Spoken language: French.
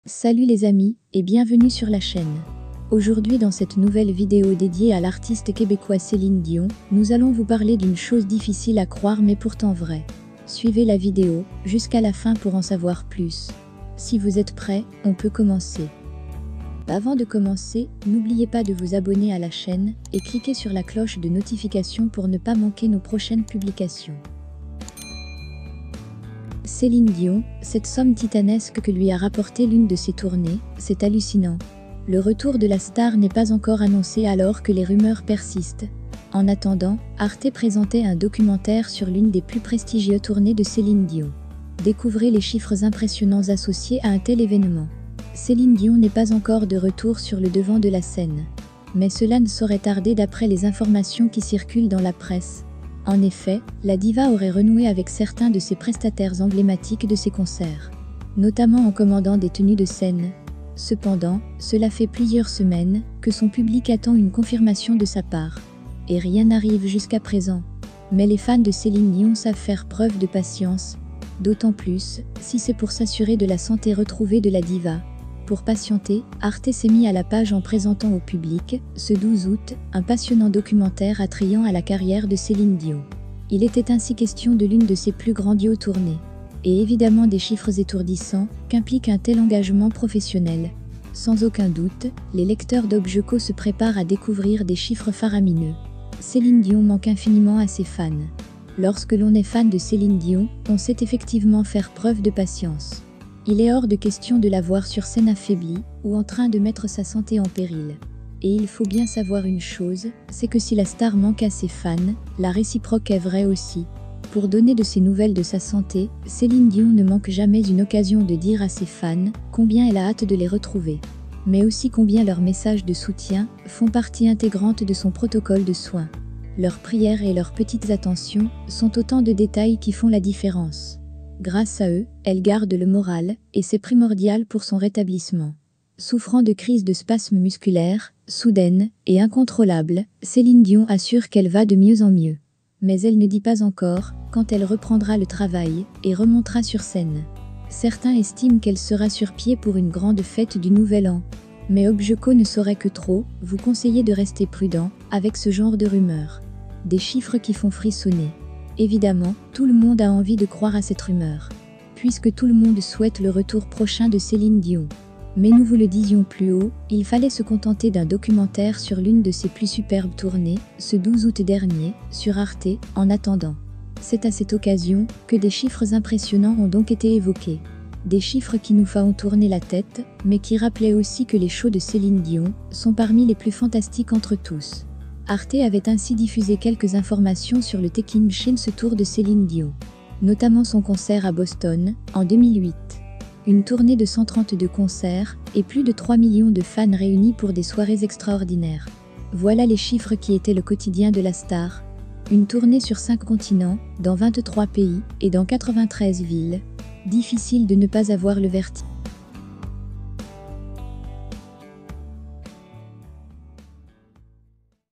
Salut les amis, et bienvenue sur la chaîne. Aujourd'hui dans cette nouvelle vidéo dédiée à l'artiste québécois Céline Dion, nous allons vous parler d'une chose difficile à croire mais pourtant vraie. Suivez la vidéo jusqu'à la fin pour en savoir plus. Si vous êtes prêts, on peut commencer. Avant de commencer, n'oubliez pas de vous abonner à la chaîne et cliquez sur la cloche de notification pour ne pas manquer nos prochaines publications. Céline Dion, cette somme titanesque que lui a rapporté l'une de ses tournées, c'est hallucinant. Le retour de la star n'est pas encore annoncé alors que les rumeurs persistent. En attendant, Arte présentait un documentaire sur l'une des plus prestigieuses tournées de Céline Dion. Découvrez les chiffres impressionnants associés à un tel événement. Céline Dion n'est pas encore de retour sur le devant de la scène. Mais cela ne saurait tarder d'après les informations qui circulent dans la presse. En effet, la diva aurait renoué avec certains de ses prestataires emblématiques de ses concerts, notamment en commandant des tenues de scène. Cependant, cela fait plusieurs semaines que son public attend une confirmation de sa part. Et rien n'arrive jusqu'à présent. Mais les fans de Céline Dion savent faire preuve de patience, d'autant plus si c'est pour s'assurer de la santé retrouvée de la diva. Pour patienter, Arte s'est mis à la page en présentant au public, ce 12 août, un passionnant documentaire attrayant à la carrière de Céline Dion. Il était ainsi question de l'une de ses plus grandioses tournées. Et évidemment des chiffres étourdissants qu'implique un tel engagement professionnel. Sans aucun doute, les lecteurs d'Objeco se préparent à découvrir des chiffres faramineux. Céline Dion manque infiniment à ses fans. Lorsque l'on est fan de Céline Dion, on sait effectivement faire preuve de patience. Il est hors de question de la voir sur scène affaiblie ou en train de mettre sa santé en péril. Et il faut bien savoir une chose, c'est que si la star manque à ses fans, la réciproque est vraie aussi. Pour donner de ses nouvelles de sa santé, Céline Dion ne manque jamais une occasion de dire à ses fans combien elle a hâte de les retrouver. Mais aussi combien leurs messages de soutien font partie intégrante de son protocole de soins. Leurs prières et leurs petites attentions sont autant de détails qui font la différence. Grâce à eux, elle garde le moral, et c'est primordial pour son rétablissement. Souffrant de crises de spasmes musculaires, soudaines et incontrôlables, Céline Dion assure qu'elle va de mieux en mieux. Mais elle ne dit pas encore quand elle reprendra le travail et remontera sur scène. Certains estiment qu'elle sera sur pied pour une grande fête du Nouvel An. Mais Objeco ne saurait que trop vous conseiller de rester prudent avec ce genre de rumeurs. Des chiffres qui font frissonner. Évidemment, tout le monde a envie de croire à cette rumeur, puisque tout le monde souhaite le retour prochain de Céline Dion. Mais nous vous le disions plus haut, il fallait se contenter d'un documentaire sur l'une de ses plus superbes tournées, ce 12 août dernier, sur Arte, en attendant. C'est à cette occasion que des chiffres impressionnants ont donc été évoqués. Des chiffres qui nous font tourner la tête, mais qui rappelaient aussi que les shows de Céline Dion sont parmi les plus fantastiques entre tous. Arte avait ainsi diffusé quelques informations sur le Taking Chance Tour de Céline Dion, notamment son concert à Boston, en 2008. Une tournée de 132 concerts et plus de 3 millions de fans réunis pour des soirées extraordinaires. Voilà les chiffres qui étaient le quotidien de la star. Une tournée sur 5 continents, dans 23 pays et dans 93 villes. Difficile de ne pas avoir le vertige.